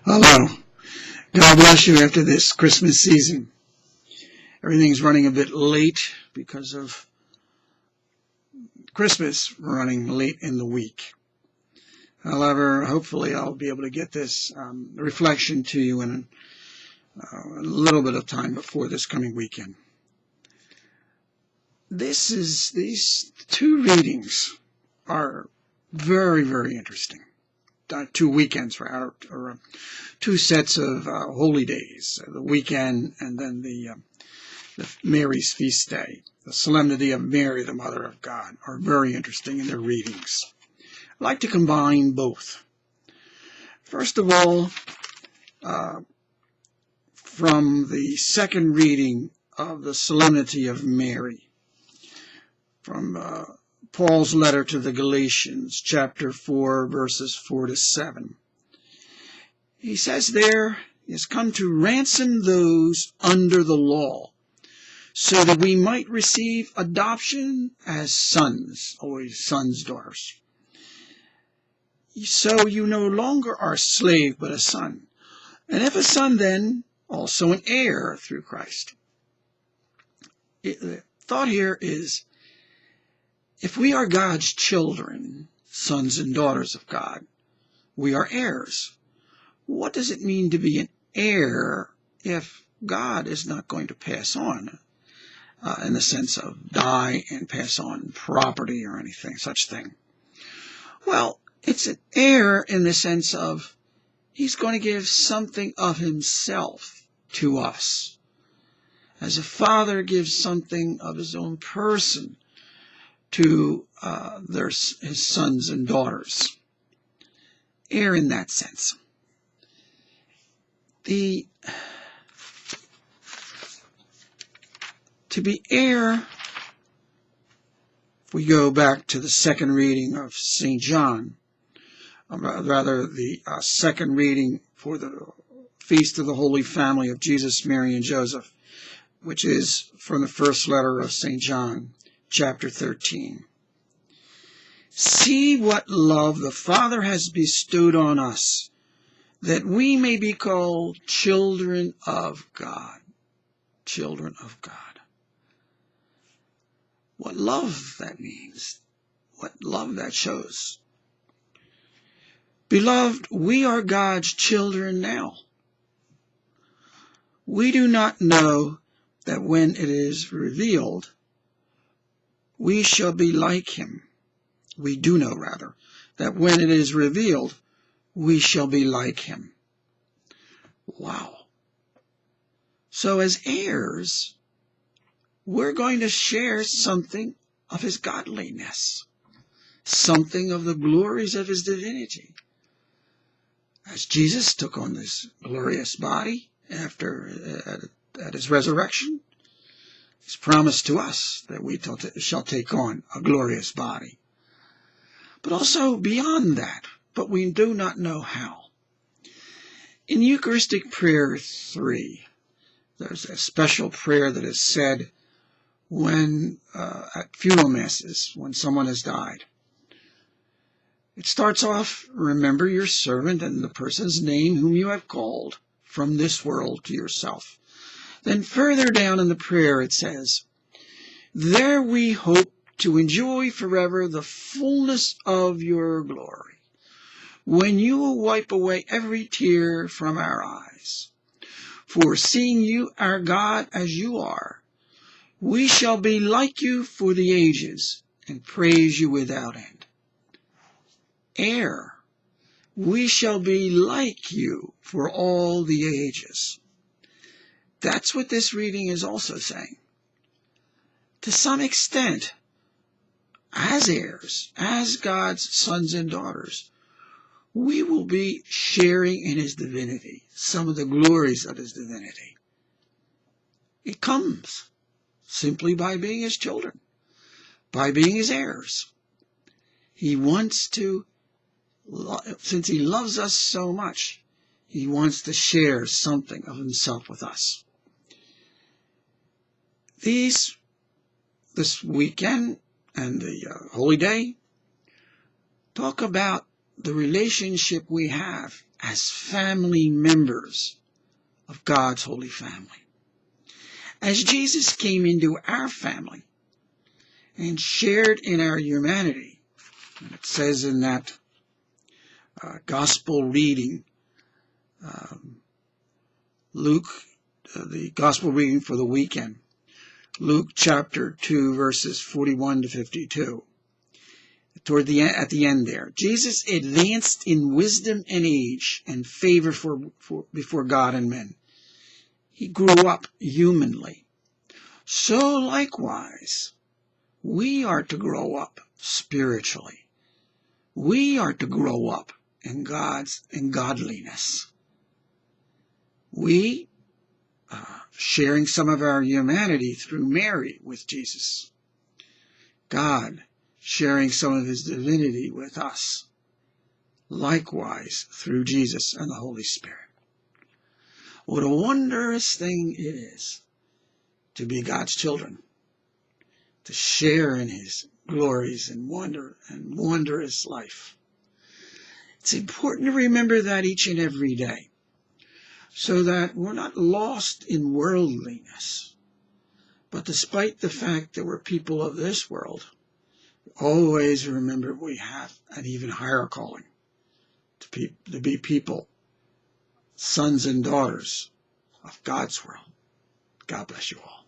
Hello. God bless you after this Christmas season. Everything's running a bit late because of Christmas running late in the week. However, hopefully I'll be able to get this reflection to you in a little bit of time before this coming weekend. These two readings are very, very interesting. 2 weekends, or two sets of holy days, the weekend and then the Mary's feast day. The Solemnity of Mary, the Mother of God, are very interesting in their readings. I like to combine both. First of all, from the second reading of the Solemnity of Mary, from Paul's letter to the Galatians, chapter 4, verses 4 to 7. He says there, he has come to ransom those under the law, so that we might receive adoption as sons, always sons, daughters. So you no longer are a slave, but a son. And if a son, then also an heir through Christ. The thought here is, if we are God's children, sons and daughters of God, we are heirs. What does it mean to be an heir if God is not going to pass on, in the sense of die and pass on property or anything, such thing? Well, it's an heir in the sense of he's going to give something of himself to us. As a father gives something of his own person to his sons and daughters. Heir in that sense. To be heir, if we go back to the second reading of St. John, rather the second reading for the Feast of the Holy Family of Jesus, Mary, and Joseph, which is from the first letter of St. John, chapter 13. See what love the Father has bestowed on us, that we may be called children of God. Children of God. What love that means. What love that shows. Beloved, we are God's children now. We do not know that when it is revealed, we shall be like him. We do know, rather, that when it is revealed, we shall be like him. Wow. So as heirs, we're going to share something of his godliness, something of the glories of his divinity. As Jesus took on this glorious body at his resurrection, it's promised to us that we shall take on a glorious body. But also beyond that, but we do not know how. In Eucharistic Prayer 3, there's a special prayer that is said when at funeral masses, when someone has died. It starts off, remember your servant and the person's name whom you have called from this world to yourself. Then further down in the prayer it says, there we hope to enjoy forever the fullness of your glory, when you will wipe away every tear from our eyes. For seeing you, our God, as you are, we shall be like you for the ages, and praise you without end. Heir, we shall be like you for all the ages. That's what this reading is also saying. To some extent, as heirs, as God's sons and daughters, we will be sharing in his divinity, some of the glories of his divinity. It comes simply by being his children, by being his heirs. He wants to, since he loves us so much, he wants to share something of himself with us. This weekend and the Holy Day talk about the relationship we have as family members of God's holy family. As Jesus came into our family and shared in our humanity, and it says in that gospel reading, Luke, the gospel reading for the weekend, Luke chapter 2, verses 41 to 52. At the end there, Jesus advanced in wisdom and age and favor before God and men. He grew up humanly. So likewise, we are to grow up spiritually. We are to grow up in godliness. We, sharing some of our humanity through Mary with Jesus. God sharing some of his divinity with us. Likewise through Jesus and the Holy Spirit. What a wondrous thing it is to be God's children, to share in his glories and wondrous life. It's important to remember that each and every day, so that we're not lost in worldliness. But despite the fact that we're people of this world, always remember we have an even higher calling to be people, sons and daughters of God's world. God bless you all.